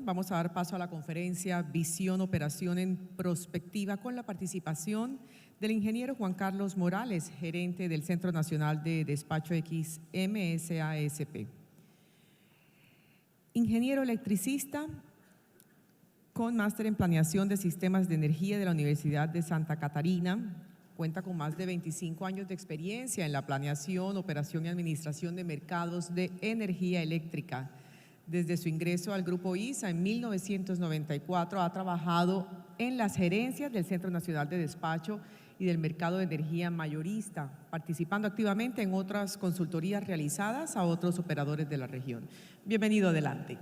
vamos a dar paso a la conferencia Visión, Operación en Prospectiva con la participación del ingeniero Juan Carlos Morales, gerente del Centro Nacional de Despacho X MSASP. Ingeniero electricista con máster en Planeación de Sistemas de Energía de la Universidad de Santa Catarina. Cuenta con más de 25 años de experiencia en la planeación, operación y administración de mercados de energía eléctrica. Desde su ingreso al Grupo ISA en 1994 ha trabajado en las gerencias del Centro Nacional de Despacho y del Mercado de Energía Mayorista, participando activamente en otras consultorías realizadas a otros operadores de la región. Bienvenido, adelante.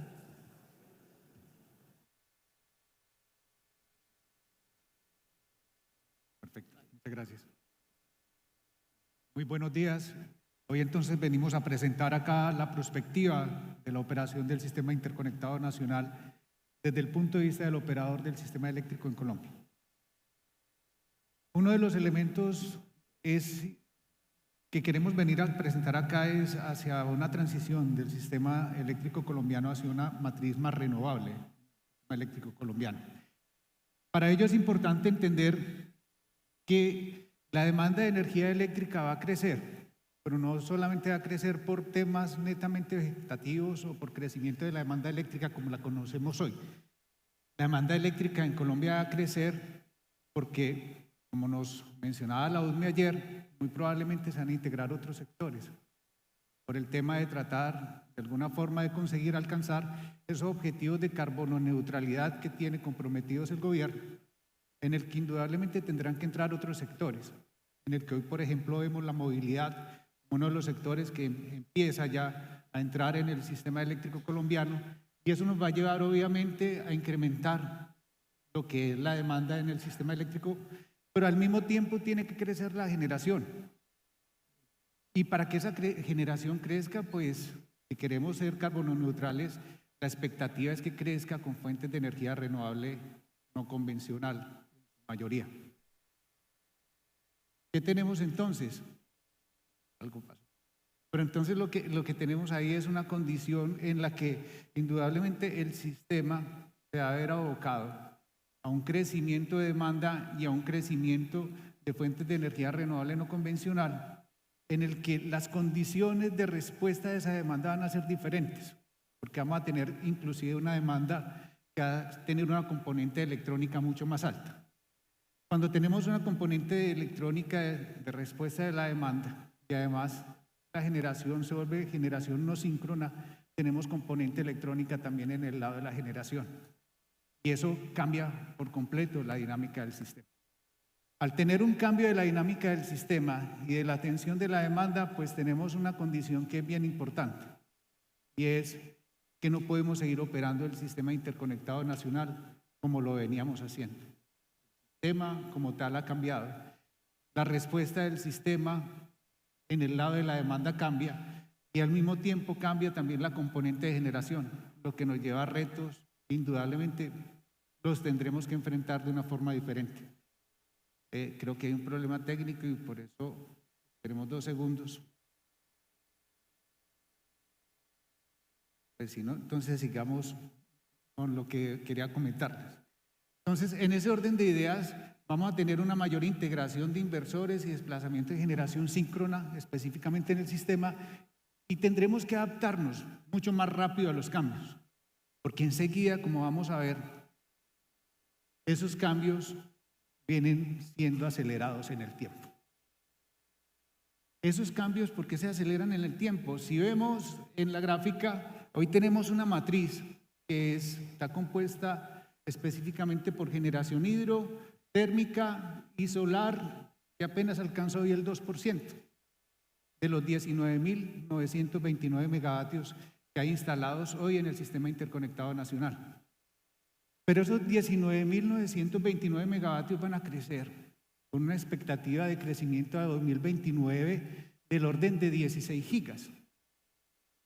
Perfecto, muchas gracias. Muy buenos días. Hoy entonces venimos a presentar acá la prospectiva de la operación del Sistema Interconectado Nacional desde el punto de vista del operador del sistema eléctrico en Colombia. Uno de los elementos que queremos venir a presentar acá es hacia una transición del sistema eléctrico colombiano hacia una matriz más renovable, el sistema eléctrico colombiano. Para ello es importante entender que la demanda de energía eléctrica va a crecer, pero no solamente va a crecer por temas netamente vegetativos o por crecimiento de la demanda eléctrica como la conocemos hoy. La demanda eléctrica en Colombia va a crecer porque, como nos mencionaba la UDME ayer, muy probablemente se van a integrar otros sectores por el tema de tratar de alguna forma de conseguir alcanzar esos objetivos de carbono neutralidad que tiene comprometidos el gobierno, en el que indudablemente tendrán que entrar otros sectores, en el que hoy, por ejemplo, vemos la movilidad como uno de los sectores que empieza ya a entrar en el sistema eléctrico colombiano, y eso nos va a llevar obviamente a incrementar lo que es la demanda en el sistema eléctrico, pero al mismo tiempo tiene que crecer la generación. Y para que esa generación crezca, pues si queremos ser carbono neutrales, la expectativa es que crezca con fuentes de energía renovable no convencional, en su mayoría. ¿Qué tenemos entonces? Algo pasó. Pero entonces lo que tenemos ahí es una condición en la que indudablemente el sistema se va a ver abocado a un crecimiento de demanda y a un crecimiento de fuentes de energía renovable no convencional, en el que las condiciones de respuesta a esa demanda van a ser diferentes, porque vamos a tener inclusive una demanda que va a tener una componente electrónica mucho más alta. Cuando tenemos una componente electrónica de respuesta de la demanda y además la generación se vuelve generación no síncrona, tenemos componente electrónica también en el lado de la generación. Y eso cambia por completo la dinámica del sistema. Al tener un cambio de la dinámica del sistema y de la atención de la demanda, pues tenemos una condición que es bien importante, y es que no podemos seguir operando el sistema interconectado nacional como lo veníamos haciendo. El sistema como tal ha cambiado. La respuesta del sistema en el lado de la demanda cambia, y al mismo tiempo cambia también la componente de generación, lo que nos lleva a retos indudablemente los tendremos que enfrentar de una forma diferente. Creo que hay un problema técnico y por eso esperemos 2 segundos. Pues si no, entonces sigamos con lo que quería comentarles. Entonces, en ese orden de ideas, vamos a tener una mayor integración de inversores y desplazamiento de generación síncrona, específicamente en el sistema, y tendremos que adaptarnos mucho más rápido a los cambios, porque enseguida, como vamos a ver, esos cambios vienen siendo acelerados en el tiempo. Esos cambios, ¿por qué se aceleran en el tiempo? Si vemos en la gráfica, hoy tenemos una matriz que está compuesta específicamente por generación hidrotérmica y solar, que apenas alcanzó hoy el 2% de los 19.929 megavatios que hay instalados hoy en el Sistema Interconectado Nacional. Pero esos 19.929 megavatios van a crecer con una expectativa de crecimiento a 2029 del orden de 16 gigas.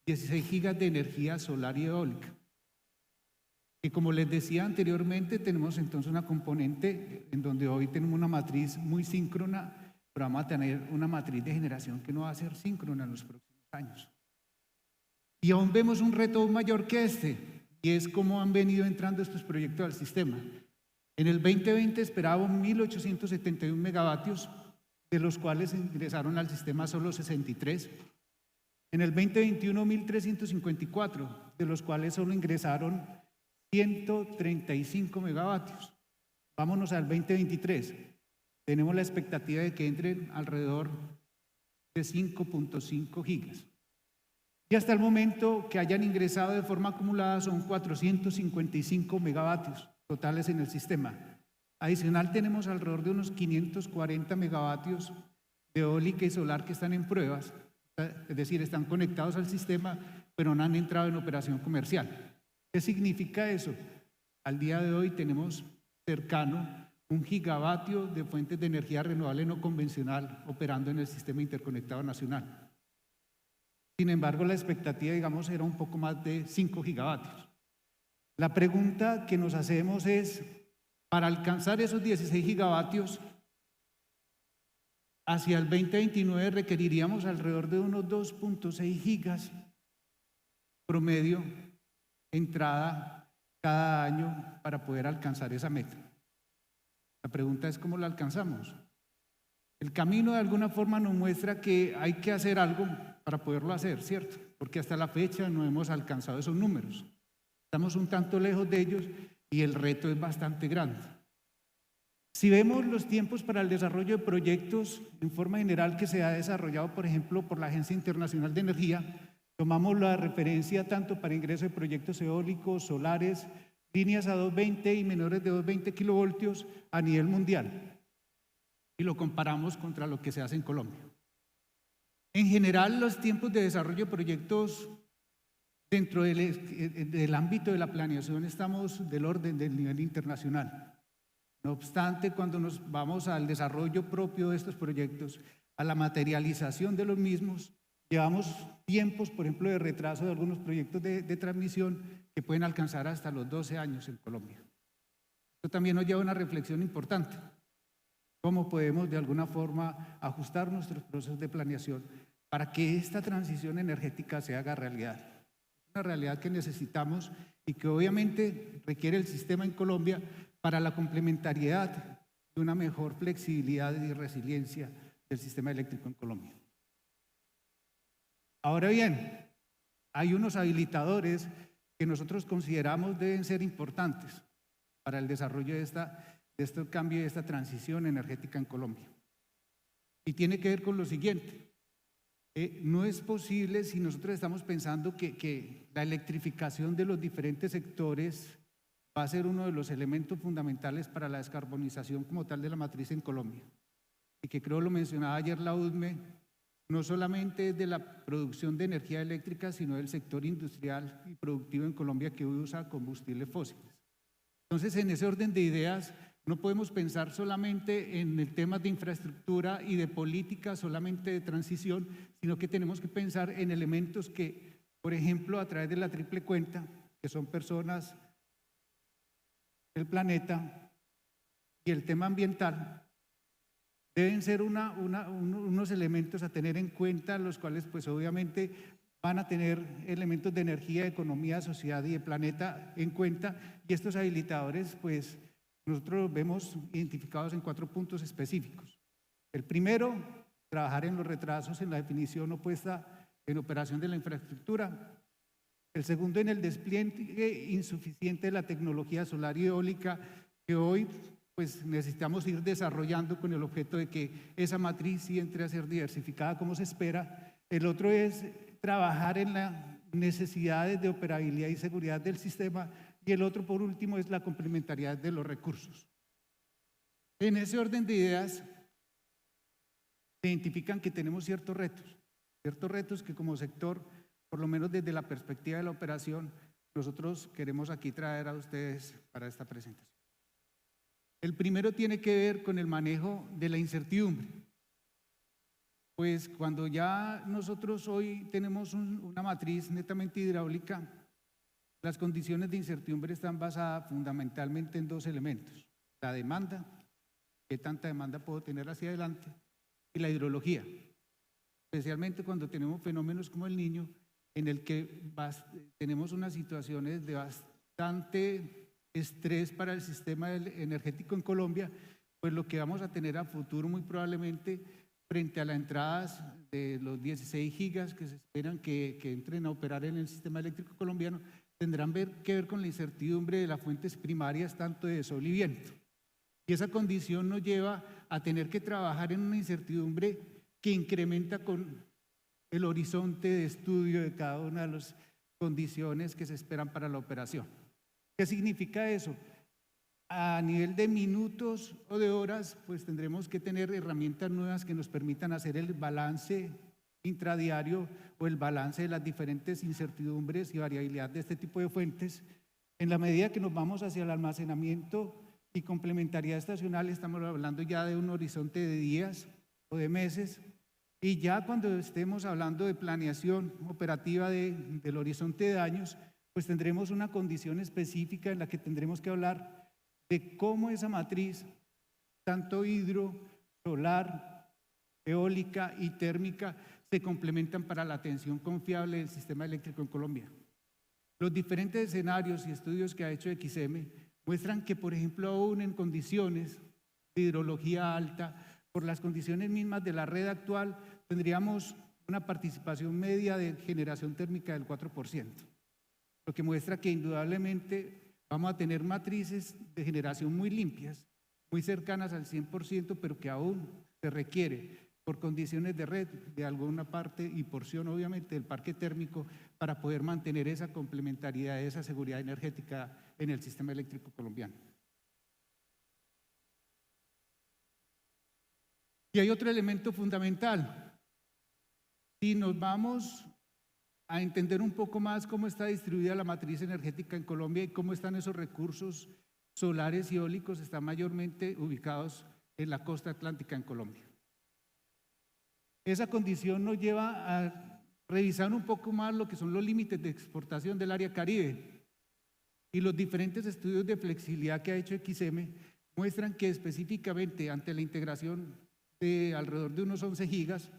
16 gigas de energía solar y eólica. Y como les decía anteriormente, tenemos entonces una componente en donde hoy tenemos una matriz muy síncrona, pero vamos a tener una matriz de generación que no va a ser síncrona en los próximos años. Y aún vemos un reto mayor que este, y es cómo han venido entrando estos proyectos al sistema. En el 2020 esperábamos 1.871 megavatios, de los cuales ingresaron al sistema solo 63. En el 2021, 1.354, de los cuales solo ingresaron 135 megavatios. Vámonos al 2023. Tenemos la expectativa de que entren alrededor de 5.5 gigas. Y hasta el momento que hayan ingresado de forma acumulada son 455 megavatios totales en el sistema. Adicional tenemos alrededor de unos 540 megavatios de eólica y solar que están en pruebas, es decir, están conectados al sistema, pero no han entrado en operación comercial. ¿Qué significa eso? Al día de hoy tenemos cercano 1 gigavatio de fuentes de energía renovable no convencional operando en el sistema interconectado nacional. Sin embargo, la expectativa, digamos, era un poco más de 5 gigavatios. La pregunta que nos hacemos es, para alcanzar esos 16 gigavatios, hacia el 2029 requeriríamos alrededor de unos 2.6 gigas promedio entrada cada año para poder alcanzar esa meta. La pregunta es cómo la alcanzamos. El camino de alguna forma nos muestra que hay que hacer algo para poderlo hacer, ¿cierto? Porque hasta la fecha no hemos alcanzado esos números. Estamos un tanto lejos de ellos y el reto es bastante grande. Si vemos los tiempos para el desarrollo de proyectos en forma general que se ha desarrollado, por ejemplo, por la Agencia Internacional de Energía, tomamos la referencia tanto para ingreso de proyectos eólicos, solares, líneas a 220 y menores de 220 kilovoltios a nivel mundial y lo comparamos contra lo que se hace en Colombia. En general, los tiempos de desarrollo de proyectos dentro del ámbito de la planeación estamos del orden del nivel internacional. No obstante, cuando nos vamos al desarrollo propio de estos proyectos, a la materialización de los mismos, llevamos tiempos, por ejemplo, de retraso de algunos proyectos de transmisión que pueden alcanzar hasta los 12 años en Colombia. Esto también nos lleva a una reflexión importante. ¿Cómo podemos de alguna forma ajustar nuestros procesos de planeación para que esta transición energética se haga realidad? Es una realidad que necesitamos y que obviamente requiere el sistema en Colombia para la complementariedad de una mejor flexibilidad y resiliencia del sistema eléctrico en Colombia. Ahora bien, hay unos habilitadores que nosotros consideramos deben ser importantes para el desarrollo de este cambio y de esta transición energética en Colombia. Y tiene que ver con lo siguiente. No es posible si nosotros estamos pensando que la electrificación de los diferentes sectores va a ser uno de los elementos fundamentales para la descarbonización como tal de la matriz en Colombia. Y que creo lo mencionaba ayer la UDME, no solamente de la producción de energía eléctrica, sino del sector industrial y productivo en Colombia que usa combustibles fósiles. Entonces, en ese orden de ideas, no podemos pensar solamente en el tema de infraestructura y de política, solamente de transición, sino que tenemos que pensar en elementos que, por ejemplo, a través de la triple cuenta, que son personas, el planeta y el tema ambiental, deben ser unos elementos a tener en cuenta, los cuales pues obviamente van a tener elementos de energía, de economía, sociedad y de planeta en cuenta, y estos habilitadores pues nosotros los vemos identificados en 4 puntos específicos. El primero, trabajar en los retrasos en la definición o puesta en operación de la infraestructura. El segundo, en el despliegue insuficiente de la tecnología solar y eólica, que hoy pues necesitamos ir desarrollando con el objeto de que esa matriz sí entre a ser diversificada como se espera. El otro es trabajar en las necesidades de operabilidad y seguridad del sistema, y el otro, por último, es la complementariedad de los recursos. En ese orden de ideas, se identifican que tenemos ciertos retos que como sector, por lo menos desde la perspectiva de la operación, nosotros queremos aquí traer a ustedes para esta presentación. El primero tiene que ver con el manejo de la incertidumbre. Pues cuando ya nosotros hoy tenemos una matriz netamente hidráulica, las condiciones de incertidumbre están basadas fundamentalmente en 2 elementos: la demanda, qué tanta demanda puedo tener hacia adelante, y la hidrología, especialmente cuando tenemos fenómenos como el Niño, en el que tenemos unas situaciones constante estrés para el sistema energético en Colombia, pues lo que vamos a tener a futuro muy probablemente frente a las entradas de los 16 gigas que se esperan que entren a operar en el sistema eléctrico colombiano, tendrán que ver con la incertidumbre de las fuentes primarias, tanto de sol y viento. Y esa condición nos lleva a tener que trabajar en una incertidumbre que incrementa con el horizonte de estudio de cada una de las condiciones que se esperan para la operación. ¿Qué significa eso? A nivel de minutos o de horas, pues tendremos que tener herramientas nuevas que nos permitan hacer el balance intradiario o el balance de las diferentes incertidumbres y variabilidad de este tipo de fuentes. En la medida que nos vamos hacia el almacenamiento y complementariedad estacional, estamos hablando ya de un horizonte de días o de meses, y ya cuando estemos hablando de planeación operativa del horizonte de años, pues tendremos una condición específica en la que tendremos que hablar de cómo esa matriz, tanto hidro, solar, eólica y térmica, se complementan para la atención confiable del sistema eléctrico en Colombia. Los diferentes escenarios y estudios que ha hecho XM muestran que, por ejemplo, aún en condiciones de hidrología alta, por las condiciones mismas de la red actual, tendríamos una participación media de generación térmica del 4%, lo que muestra que indudablemente vamos a tener matrices de generación muy limpias, muy cercanas al 100%, pero que aún se requiere por condiciones de red de alguna parte y porción obviamente del parque térmico para poder mantener esa complementariedad, esa seguridad energética en el sistema eléctrico colombiano. Y hay otro elemento fundamental. Si nos vamos a entender un poco más cómo está distribuida la matriz energética en Colombia y cómo están esos recursos solares y eólicos, están mayormente ubicados en la costa atlántica en Colombia. Esa condición nos lleva a revisar un poco más lo que son los límites de exportación del área Caribe, y los diferentes estudios de flexibilidad que ha hecho XM muestran que específicamente ante la integración de alrededor de unos 11 gigas,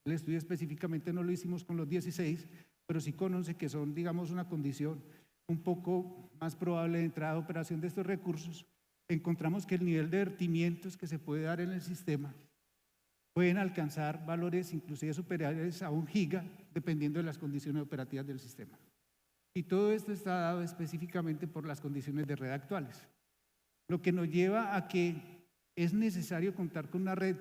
el estudio específicamente no lo hicimos con los 16, pero sí con 11, que son, digamos, una condición un poco más probable de entrada a operación de estos recursos, encontramos que el nivel de vertimientos que se puede dar en el sistema pueden alcanzar valores inclusive superiores a 1 giga, dependiendo de las condiciones operativas del sistema. Y todo esto está dado específicamente por las condiciones de red actuales, lo que nos lleva a que es necesario contar con una red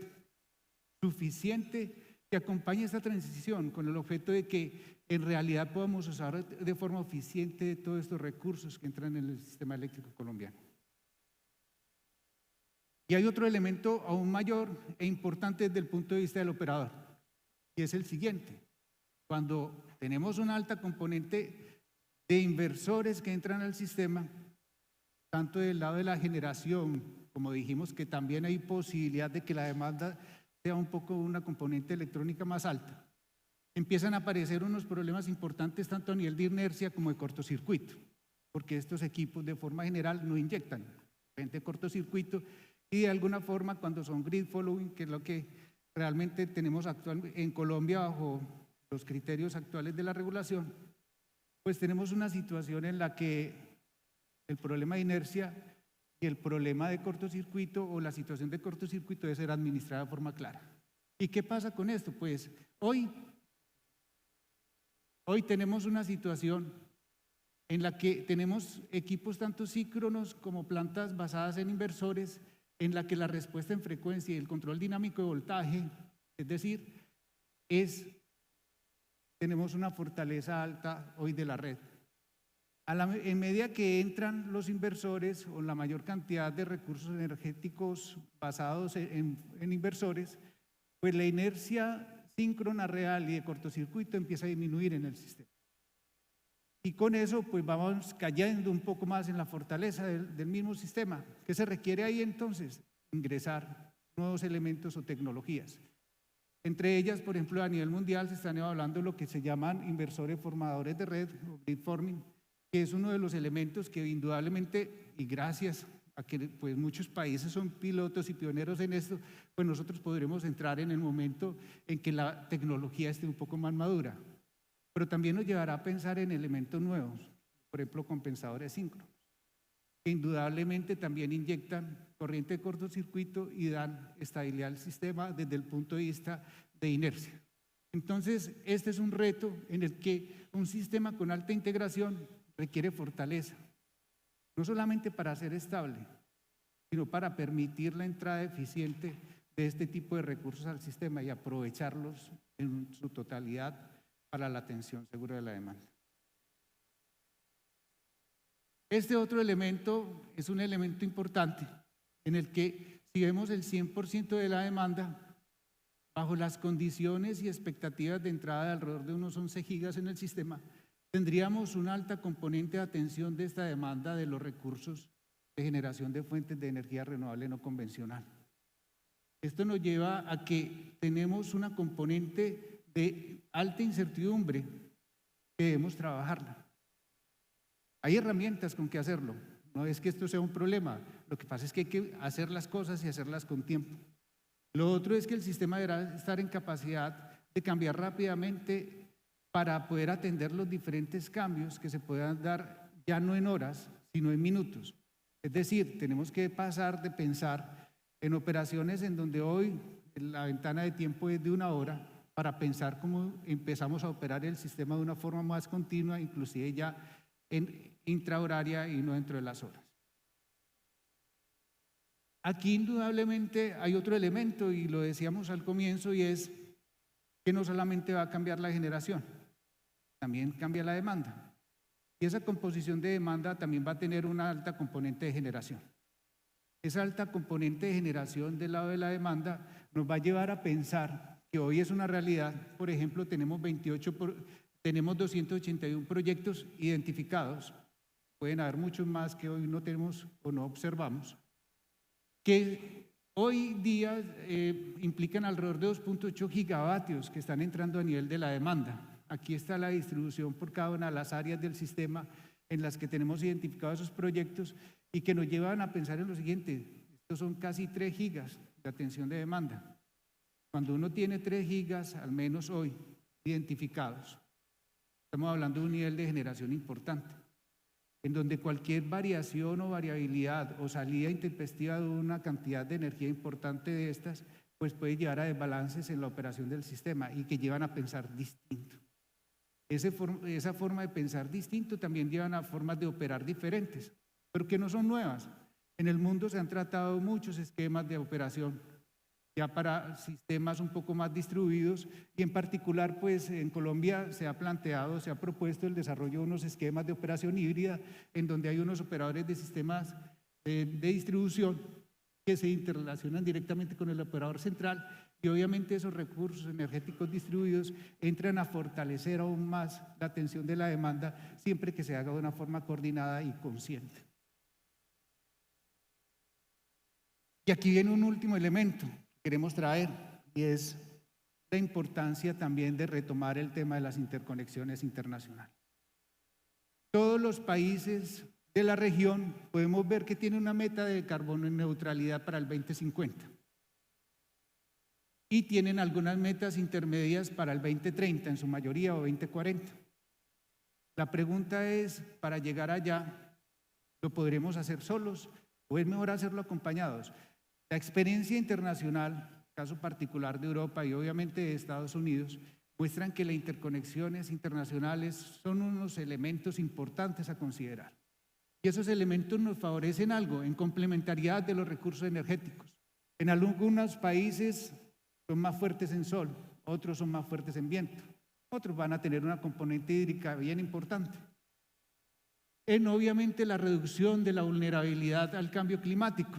suficiente que acompañe esta transición con el objeto de que en realidad podamos usar de forma eficiente todos estos recursos que entran en el sistema eléctrico colombiano. Y hay otro elemento aún mayor e importante desde el punto de vista del operador, y es el siguiente. Cuando tenemos una alta componente de inversores que entran al sistema, tanto del lado de la generación, como dijimos que también hay posibilidad de que la demanda sea un poco una componente electrónica más alta, empiezan a aparecer unos problemas importantes tanto a nivel de inercia como de cortocircuito, porque estos equipos de forma general no inyectan cortocircuito, y de alguna forma cuando son grid following, que es lo que realmente tenemos actualmente en Colombia bajo los criterios actuales de la regulación, pues tenemos una situación en la que el problema de inercia y el problema de cortocircuito o la situación de cortocircuito debe ser administrada de forma clara. ¿Y qué pasa con esto? Pues hoy tenemos una situación en la que tenemos equipos tanto síncronos como plantas basadas en inversores, en la que la respuesta en frecuencia y el control dinámico de voltaje, es decir, tenemos una fortaleza alta hoy de la red. En medida que entran los inversores o la mayor cantidad de recursos energéticos basados en inversores, pues la inercia síncrona real y de cortocircuito empieza a disminuir en el sistema. Y con eso pues vamos cayendo un poco más en la fortaleza del mismo sistema. ¿Qué se requiere ahí entonces? Ingresar nuevos elementos o tecnologías. Entre ellas, por ejemplo, a nivel mundial se están evaluando lo que se llaman inversores formadores de red o grid forming, que es uno de los elementos que indudablemente, y gracias a que pues muchos países son pilotos y pioneros en esto, pues nosotros podremos entrar en el momento en que la tecnología esté un poco más madura. Pero también nos llevará a pensar en elementos nuevos, por ejemplo, compensadores síncronos. que indudablemente también inyectan corriente de cortocircuito y dan estabilidad al sistema desde el punto de vista de inercia. Entonces, este es un reto en el que un sistema con alta integración requiere fortaleza, no solamente para ser estable, sino para permitir la entrada eficiente de este tipo de recursos al sistema y aprovecharlos en su totalidad para la atención segura de la demanda. Este otro elemento es un elemento importante en el que si vemos el 100% de la demanda, bajo las condiciones y expectativas de entrada de alrededor de unos 11 gigas en el sistema, tendríamos una alta componente de atención de esta demanda de los recursos de generación de fuentes de energía renovable no convencional. Esto nos lleva a que tenemos una componente de alta incertidumbre que debemos trabajarla. Hay herramientas con que hacerlo, no es que esto sea un problema, lo que pasa es que hay que hacer las cosas y hacerlas con tiempo. Lo otro es que el sistema deberá estar en capacidad de cambiar rápidamente para poder atender los diferentes cambios que se puedan dar ya no en horas, sino en minutos. Es decir, tenemos que pasar de pensar en operaciones en donde hoy la ventana de tiempo es de 1 hora para pensar cómo empezamos a operar el sistema de una forma más continua, inclusive ya en intrahoraria y no dentro de las horas. Aquí indudablemente hay otro elemento y lo decíamos al comienzo y es que no solamente va a cambiar la generación, también cambia la demanda. Y esa composición de demanda también va a tener una alta componente de generación. Esa alta componente de generación del lado de la demanda nos va a llevar a pensar que hoy es una realidad. Por ejemplo, tenemos 281 proyectos identificados, pueden haber muchos más que hoy no tenemos o no observamos, que hoy día implican alrededor de 2.8 gigavatios que están entrando a nivel de la demanda. Aquí está la distribución por cada una de las áreas del sistema en las que tenemos identificados esos proyectos y que nos llevan a pensar en lo siguiente: estos son casi 3 gigas de atención de demanda. Cuando uno tiene 3 gigas, al menos hoy, identificados, estamos hablando de un nivel de generación importante, en donde cualquier variación o variabilidad o salida intempestiva de una cantidad de energía importante de estas, pues puede llevar a desbalances en la operación del sistema y que llevan a pensar distinto. Esa forma de pensar distinto también llevan a formas de operar diferentes, pero que no son nuevas. En el mundo se han tratado muchos esquemas de operación ya para sistemas un poco más distribuidos y en particular pues en Colombia se ha planteado, se ha propuesto el desarrollo de unos esquemas de operación híbrida en donde hay unos operadores de sistemas de distribución que se interrelacionan directamente con el operador central y obviamente esos recursos energéticos distribuidos entran a fortalecer aún más la atención de la demanda siempre que se haga de una forma coordinada y consciente. Y aquí viene un último elemento que queremos traer y es la importancia también de retomar el tema de las interconexiones internacionales. Todos los países de la región podemos ver que tienen una meta de carbono neutralidad para el 2050 y tienen algunas metas intermedias para el 2030 en su mayoría o 2040. La pregunta es, para llegar allá, ¿lo podremos hacer solos o es mejor hacerlo acompañados? La experiencia internacional, caso particular de Europa y obviamente de Estados Unidos, muestran que las interconexiones internacionales son unos elementos importantes a considerar. Y esos elementos nos favorecen algo en complementariedad de los recursos energéticos. En algunos países son más fuertes en sol, otros son más fuertes en viento, otros van a tener una componente hídrica bien importante. En obviamente la reducción de la vulnerabilidad al cambio climático.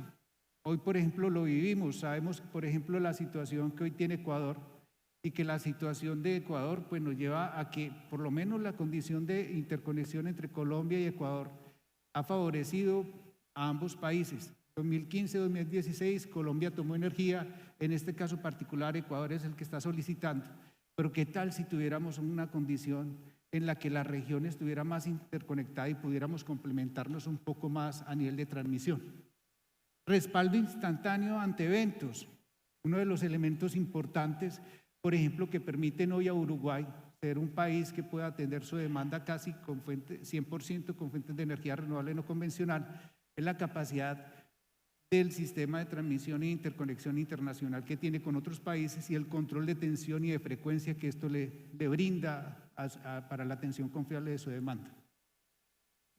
Hoy, por ejemplo, lo vivimos, sabemos, por ejemplo, la situación que hoy tiene Ecuador y que la situación de Ecuador pues, nos lleva a que por lo menos la condición de interconexión entre Colombia y Ecuador ha favorecido a ambos países. 2015-2016 Colombia tomó energía, en este caso particular Ecuador es el que está solicitando, pero ¿qué tal si tuviéramos una condición en la que la región estuviera más interconectada y pudiéramos complementarnos un poco más a nivel de transmisión? Respaldo instantáneo ante eventos, uno de los elementos importantes, por ejemplo, que permiten hoy a Uruguay ser un país que pueda atender su demanda casi con 100% con fuentes de energía renovable no convencional, es la capacidad del sistema de transmisión e interconexión internacional que tiene con otros países y el control de tensión y de frecuencia que esto le brinda para la atención confiable de su demanda.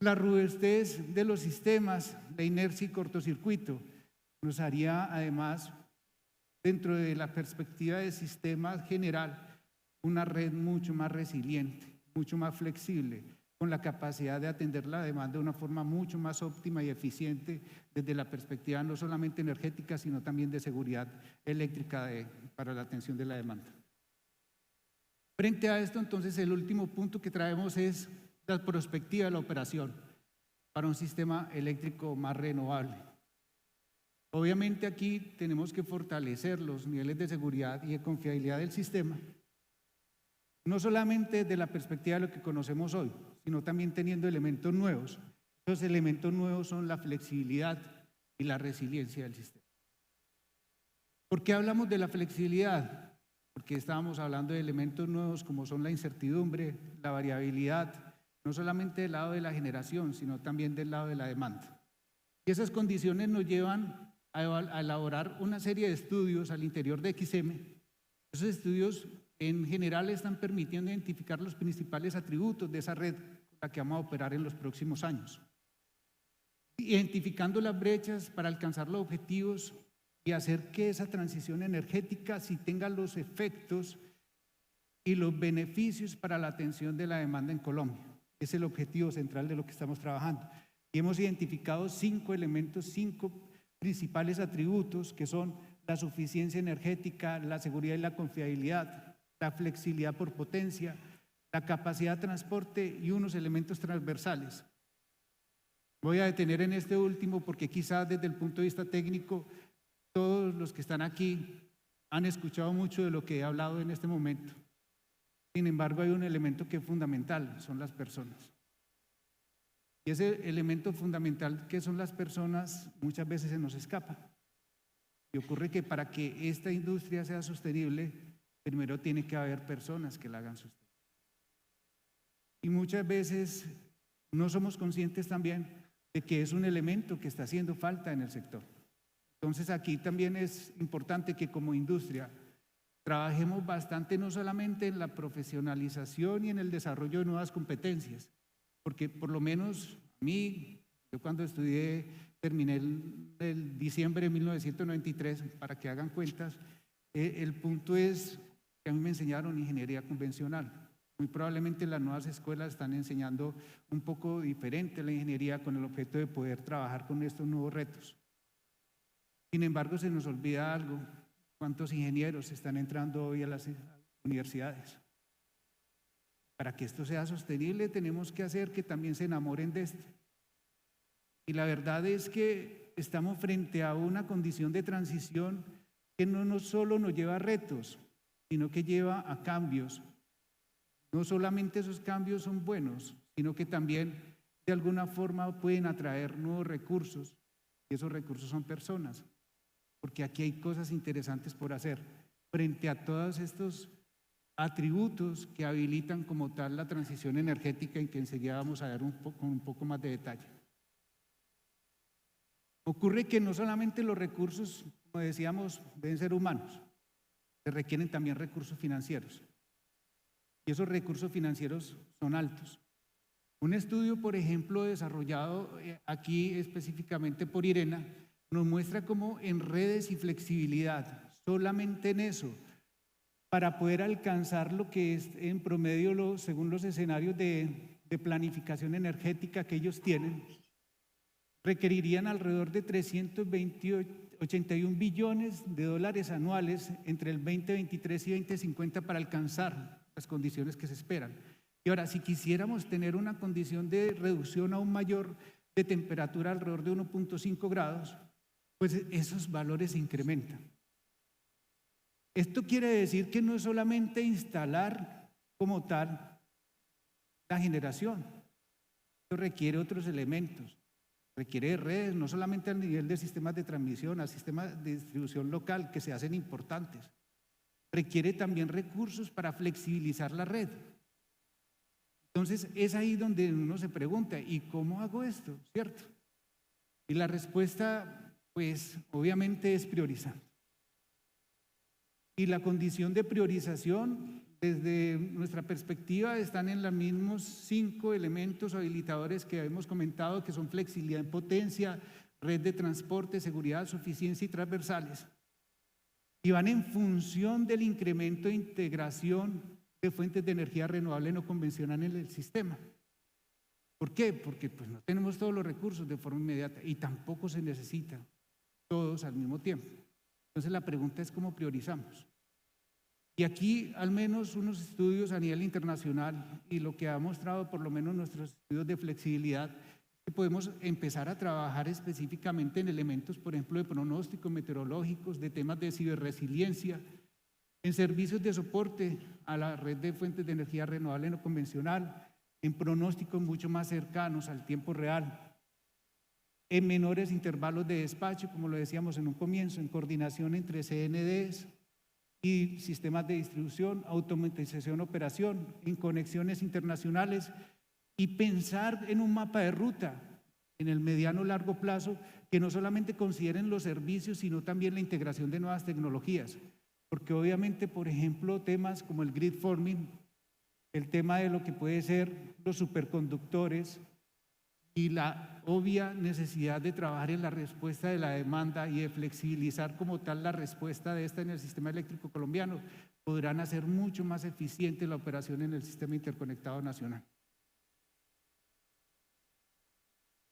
La robustez de los sistemas, la inercia y cortocircuito, nos haría además, dentro de la perspectiva de sistema general, una red mucho más resiliente, mucho más flexible, con la capacidad de atender la demanda de una forma mucho más óptima y eficiente desde la perspectiva no solamente energética, sino también de seguridad eléctrica para la atención de la demanda. Frente a esto, entonces, el último punto que traemos es la perspectiva de la operación para un sistema eléctrico más renovable. Obviamente aquí tenemos que fortalecer los niveles de seguridad y de confiabilidad del sistema, no solamente desde la perspectiva de lo que conocemos hoy, sino también teniendo elementos nuevos. Esos elementos nuevos son la flexibilidad y la resiliencia del sistema. ¿Por qué hablamos de la flexibilidad? Porque estábamos hablando de elementos nuevos como son la incertidumbre, la variabilidad, no solamente del lado de la generación, sino también del lado de la demanda. Y esas condiciones nos llevan a elaborar una serie de estudios al interior de XM. Esos estudios en general están permitiendo identificar los principales atributos de esa red con la que vamos a operar en los próximos años, identificando las brechas para alcanzar los objetivos y hacer que esa transición energética sí tenga los efectos y los beneficios para la atención de la demanda en Colombia. Es el objetivo central de lo que estamos trabajando. Y hemos identificado 5 elementos, 5 principales atributos que son la suficiencia energética, la seguridad y la confiabilidad, la flexibilidad por potencia, la capacidad de transporte y unos elementos transversales. Voy a detener en este último porque quizás desde el punto de vista técnico todos los que están aquí han escuchado mucho de lo que he hablado en este momento. Sin embargo, hay un elemento que es fundamental, son las personas. Y ese elemento fundamental que son las personas muchas veces se nos escapa. Y ocurre que para que esta industria sea sostenible, primero tiene que haber personas que la hagan sostenible. Y muchas veces no somos conscientes también de que es un elemento que está haciendo falta en el sector. Entonces aquí también es importante que como industria trabajemos bastante no solamente en la profesionalización y en el desarrollo de nuevas competencias, porque por lo menos a mí, yo cuando estudié, terminé el diciembre de 1993, para que hagan cuentas, el punto es que a mí me enseñaron ingeniería convencional. Muy probablemente las nuevas escuelas están enseñando un poco diferente la ingeniería con el objeto de poder trabajar con estos nuevos retos. Sin embargo, se nos olvida algo. ¿Cuántos ingenieros están entrando hoy a las universidades? Para que esto sea sostenible, tenemos que hacer que también se enamoren de esto. Y la verdad es que estamos frente a una condición de transición que no solo nos lleva a retos, sino que lleva a cambios. No solamente esos cambios son buenos, sino que también de alguna forma pueden atraer nuevos recursos, y esos recursos son personas. Porque aquí hay cosas interesantes por hacer frente a todos estos atributos que habilitan como tal la transición energética y que enseguida vamos a ver con un poco más de detalle. Ocurre que no solamente los recursos, como decíamos, deben ser humanos, se requieren también recursos financieros. Y esos recursos financieros son altos. Un estudio, por ejemplo, desarrollado aquí específicamente por IRENA, nos muestra cómo en redes y flexibilidad, solamente en eso, para poder alcanzar lo que es en promedio, según los escenarios de planificación energética que ellos tienen, requerirían alrededor de 381 billones de dólares anuales entre el 2023 y 2050 para alcanzar las condiciones que se esperan. Y ahora, si quisiéramos tener una condición de reducción aún mayor de temperatura alrededor de 1.5 grados, pues esos valores se incrementan. Esto quiere decir que no es solamente instalar como tal la generación, esto requiere otros elementos, requiere redes, no solamente a nivel de sistemas de transmisión, a sistemas de distribución local que se hacen importantes, requiere también recursos para flexibilizar la red. Entonces es ahí donde uno se pregunta, ¿y cómo hago esto? ¿Cierto? Y la respuesta, pues, obviamente es priorizar. Y la condición de priorización, desde nuestra perspectiva, están en los mismos 5 elementos habilitadores que hemos comentado, que son flexibilidad en potencia, red de transporte, seguridad, suficiencia y transversales. Y van en función del incremento de integración de fuentes de energía renovable no convencional en el sistema. ¿Por qué? Porque pues, no tenemos todos los recursos de forma inmediata y tampoco se necesitan todos al mismo tiempo. Entonces la pregunta es cómo priorizamos. Y aquí al menos unos estudios a nivel internacional y lo que ha mostrado por lo menos nuestros estudios de flexibilidad, que podemos empezar a trabajar específicamente en elementos, por ejemplo, de pronósticos meteorológicos, de temas de ciberresiliencia, en servicios de soporte a la red de fuentes de energía renovable no convencional, en pronósticos mucho más cercanos al tiempo real, en menores intervalos de despacho, como lo decíamos en un comienzo, en coordinación entre CNDs y sistemas de distribución, automatización, operación, en conexiones internacionales y pensar en un mapa de ruta en el mediano o largo plazo que no solamente consideren los servicios, sino también la integración de nuevas tecnologías. Porque obviamente, por ejemplo, temas como el grid forming, el tema de lo que puede ser los superconductores y la obvia necesidad de trabajar en la respuesta de la demanda y de flexibilizar como tal la respuesta de esta en el sistema eléctrico colombiano, podrán hacer mucho más eficiente la operación en el sistema interconectado nacional.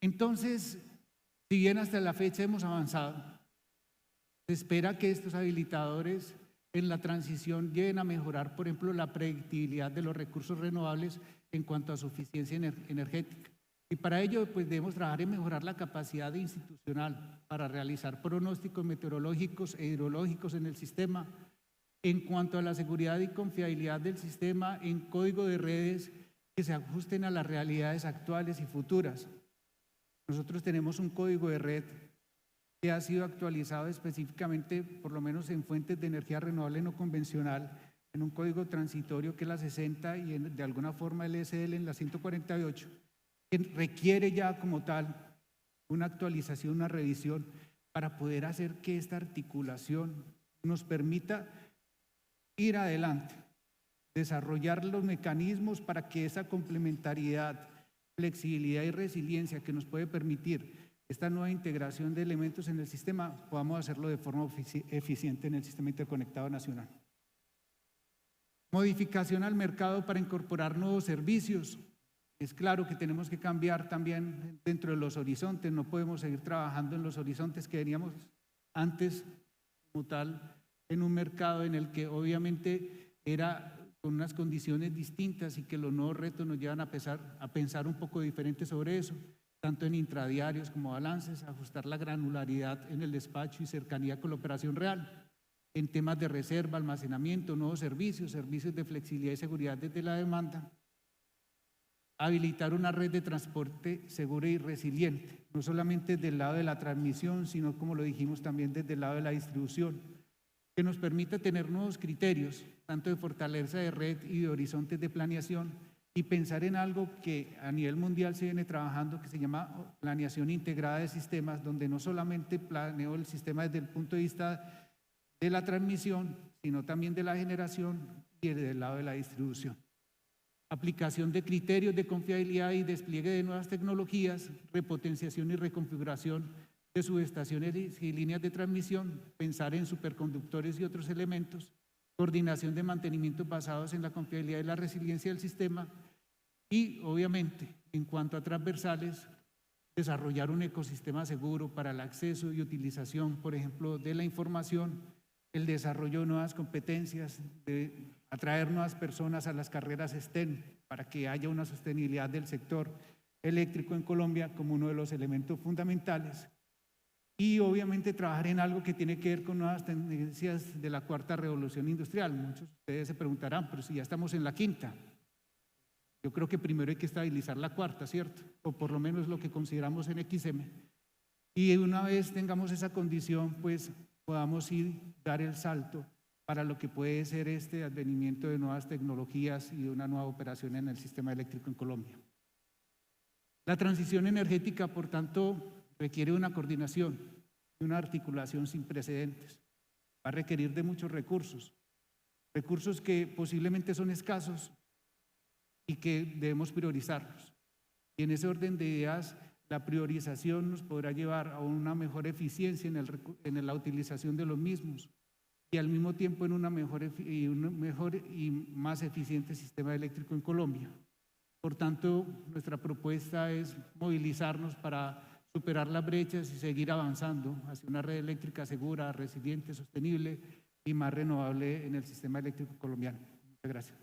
Entonces, si bien hasta la fecha hemos avanzado, se espera que estos habilitadores en la transición lleguen a mejorar, por ejemplo, la predictibilidad de los recursos renovables en cuanto a suficiencia energética. Y para ello, pues debemos trabajar en mejorar la capacidad institucional para realizar pronósticos meteorológicos e hidrológicos en el sistema, en cuanto a la seguridad y confiabilidad del sistema, en código de redes que se ajusten a las realidades actuales y futuras. Nosotros tenemos un código de red que ha sido actualizado específicamente, por lo menos en fuentes de energía renovable no convencional, en un código transitorio que es la 60 y de alguna forma el SL en la 148, que requiere ya como tal una actualización, una revisión, para poder hacer que esta articulación nos permita ir adelante, desarrollar los mecanismos para que esa complementariedad, flexibilidad y resiliencia que nos puede permitir esta nueva integración de elementos en el sistema, podamos hacerlo de forma eficiente en el sistema interconectado nacional. Modificación al mercado para incorporar nuevos servicios. Es claro que tenemos que cambiar también dentro de los horizontes, no podemos seguir trabajando en los horizontes que veníamos antes como tal, en un mercado en el que obviamente era con unas condiciones distintas y que los nuevos retos nos llevan a pensar un poco diferente sobre eso, tanto en intradiarios como balances, ajustar la granularidad en el despacho y cercanía con la operación real, en temas de reserva, almacenamiento, nuevos servicios de flexibilidad y seguridad desde la demanda, habilitar una red de transporte segura y resiliente, no solamente desde el lado de la transmisión, sino como lo dijimos también desde el lado de la distribución, que nos permita tener nuevos criterios, tanto de fortaleza de red y de horizontes de planeación, y pensar en algo que a nivel mundial se viene trabajando, que se llama planeación integrada de sistemas, donde no solamente planeo el sistema desde el punto de vista de la transmisión, sino también de la generación y desde el lado de la distribución. Aplicación de criterios de confiabilidad y despliegue de nuevas tecnologías, repotenciación y reconfiguración de subestaciones y líneas de transmisión, pensar en superconductores y otros elementos, coordinación de mantenimientos basados en la confiabilidad y la resiliencia del sistema y, obviamente, en cuanto a transversales, desarrollar un ecosistema seguro para el acceso y utilización, por ejemplo, de la información, el desarrollo de nuevas competencias, de atraer nuevas personas a las carreras STEM para que haya una sostenibilidad del sector eléctrico en Colombia como uno de los elementos fundamentales. Y obviamente trabajar en algo que tiene que ver con nuevas tendencias de la cuarta revolución industrial. Muchos de ustedes se preguntarán, pero si ya estamos en la quinta. Yo creo que primero hay que estabilizar la cuarta, ¿cierto? O por lo menos lo que consideramos en XM. Y una vez tengamos esa condición, pues podamos dar el salto para lo que puede ser este advenimiento de nuevas tecnologías y de una nueva operación en el sistema eléctrico en Colombia. La transición energética, por tanto, requiere una coordinación y una articulación sin precedentes. Va a requerir de muchos recursos, recursos que posiblemente son escasos y que debemos priorizarlos. Y en ese orden de ideas, la priorización nos podrá llevar a una mejor eficiencia en la utilización de los mismos y al mismo tiempo en un mejor y más eficiente sistema eléctrico en Colombia. Por tanto, nuestra propuesta es movilizarnos para superar las brechas y seguir avanzando hacia una red eléctrica segura, resiliente, sostenible y más renovable en el sistema eléctrico colombiano. Muchas gracias.